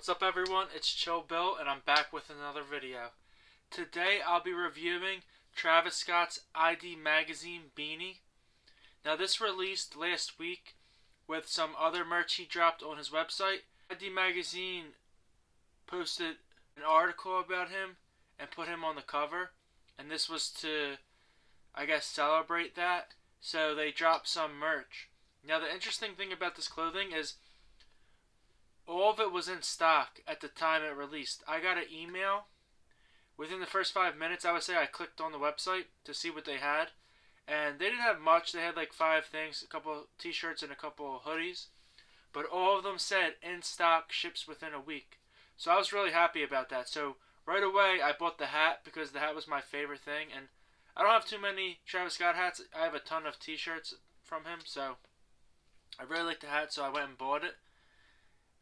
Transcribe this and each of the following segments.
What's up everyone, it's Chill Bill and I'm back with another video. Today I'll be reviewing Travis Scott's ID Magazine beanie. Now this released last week with some other merch he dropped on his website. ID Magazine posted an article about him and put him on the cover, and this was to, I guess, celebrate that. So they dropped some merch. Now the interesting thing about this clothing is all of it was in stock at the time it released. I got an email within the first 5 minutes. I would say I clicked on the website to see what they had, and they didn't have much. They had like 5 things, a couple t-shirts and a couple hoodies, but all of them said in stock, ships within a week. So I was really happy about that. So right away I bought the hat because the hat was my favorite thing, and I don't have too many Travis Scott hats. I have a ton of t-shirts from him, so I really like the hat, so I went and bought it.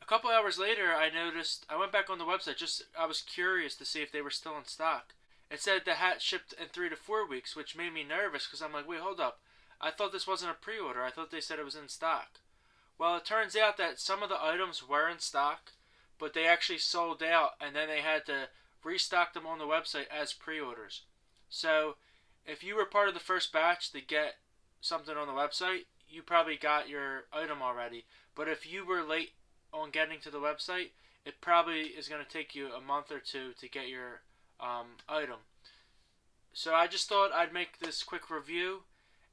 A couple hours later, I went back on the website, I was curious to see if they were still in stock. It said the hat shipped in 3 to 4 weeks, which made me nervous because I'm like, wait, hold up. I thought this wasn't a pre-order. I thought they said it was in stock. Well, it turns out that some of the items were in stock, but they actually sold out, and then they had to restock them on the website as pre-orders. So if you were part of the first batch to get something on the website, you probably got your item already. But if you were late on getting to the website, it probably is going to take you a month or two to get your item. So I just thought I'd make this quick review,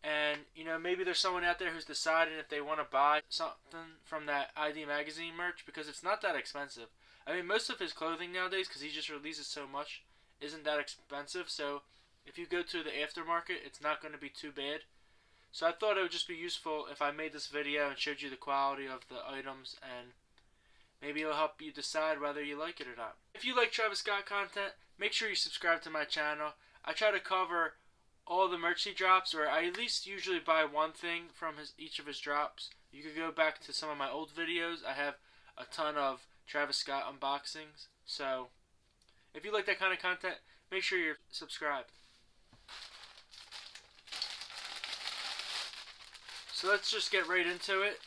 and maybe there's someone out there who's deciding if they want to buy something from that ID Magazine merch, because it's not that expensive. I mean, most of his clothing nowadays, because he just releases so much, isn't that expensive. So if you go to the aftermarket, it's not going to be too bad. So I thought it would just be useful if I made this video and showed you the quality of the items, and maybe it'll help you decide whether you like it or not. If you like Travis Scott content, make sure you subscribe to my channel. I try to cover all the merch he drops, or I at least usually buy one thing from each of his drops. You can go back to some of my old videos. I have a ton of Travis Scott unboxings. So if you like that kind of content, make sure you're subscribed. So let's just get right into it.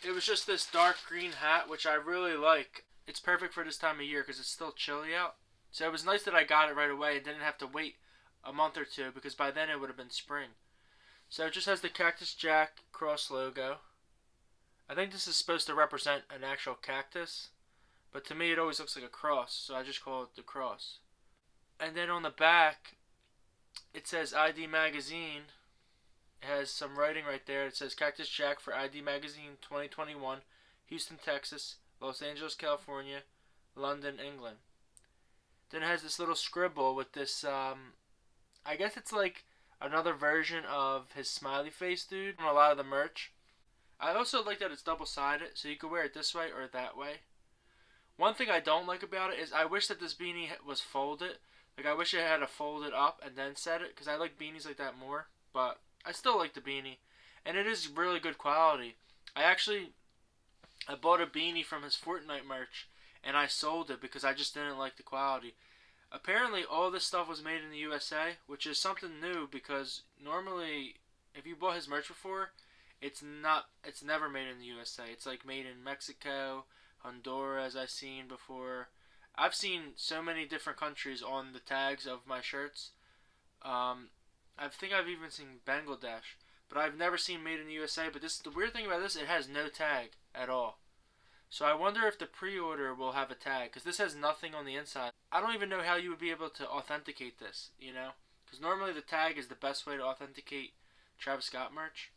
It was just this dark green hat, which I really like. It's perfect for this time of year because it's still chilly out. So it was nice that I got it right away and didn't have to wait a month or two, because by then it would have been spring. So it just has the Cactus Jack cross logo. I think this is supposed to represent an actual cactus, but to me it always looks like a cross, so I just call it the cross. And then on the back, it says ID Magazine. It has some writing right there. It says Cactus Jack for ID Magazine 2021, Houston, Texas, Los Angeles, California, London, England. Then it has this little scribble with this, I guess it's like another version of his smiley face dude from a lot of the merch. I also like that it's double-sided, so you can wear it this way or that way. One thing I don't like about it is I wish that this beanie was folded. Like, I wish it had a folded up and then set it, because I like beanies like that more. But I still like the beanie, and it is really good quality. I bought a beanie from his Fortnite merch, and I sold it because I just didn't like the quality. Apparently all this stuff was made in the USA, which is something new, because normally if you bought his merch before, it's never made in the USA. It's like made in Mexico, Honduras, I've seen before. I've seen so many different countries on the tags of my shirts. I think I've even seen Bangladesh, but I've never seen made in the USA. But the weird thing about this, it has no tag at all. So I wonder if the pre-order will have a tag, because this has nothing on the inside. I don't even know how you would be able to authenticate this, because normally the tag is the best way to authenticate Travis Scott merch.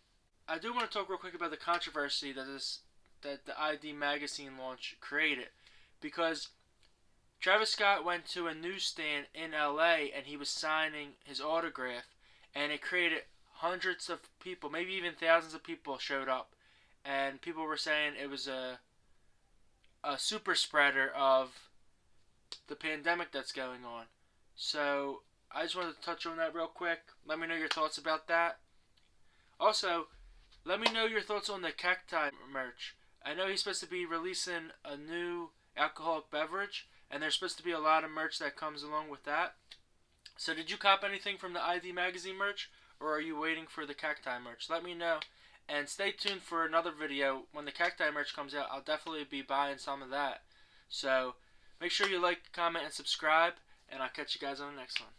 I do want to talk real quick about the controversy that the ID Magazine launch created, because Travis Scott went to a newsstand in LA and he was signing his autograph, and it created hundreds of people, maybe even thousands of people showed up, and people were saying it was a super spreader of the pandemic that's going on. So I just wanted to touch on that real quick. Let me know your thoughts about that. Also, let me know your thoughts on the Cacti merch. I know he's supposed to be releasing a new alcoholic beverage, and there's supposed to be a lot of merch that comes along with that. So did you cop anything from the ID Magazine merch, or are you waiting for the Cacti merch? Let me know. And stay tuned for another video. When the cacti merch comes out, I'll definitely be buying some of that. So make sure you like, comment, and subscribe, and I'll catch you guys on the next one.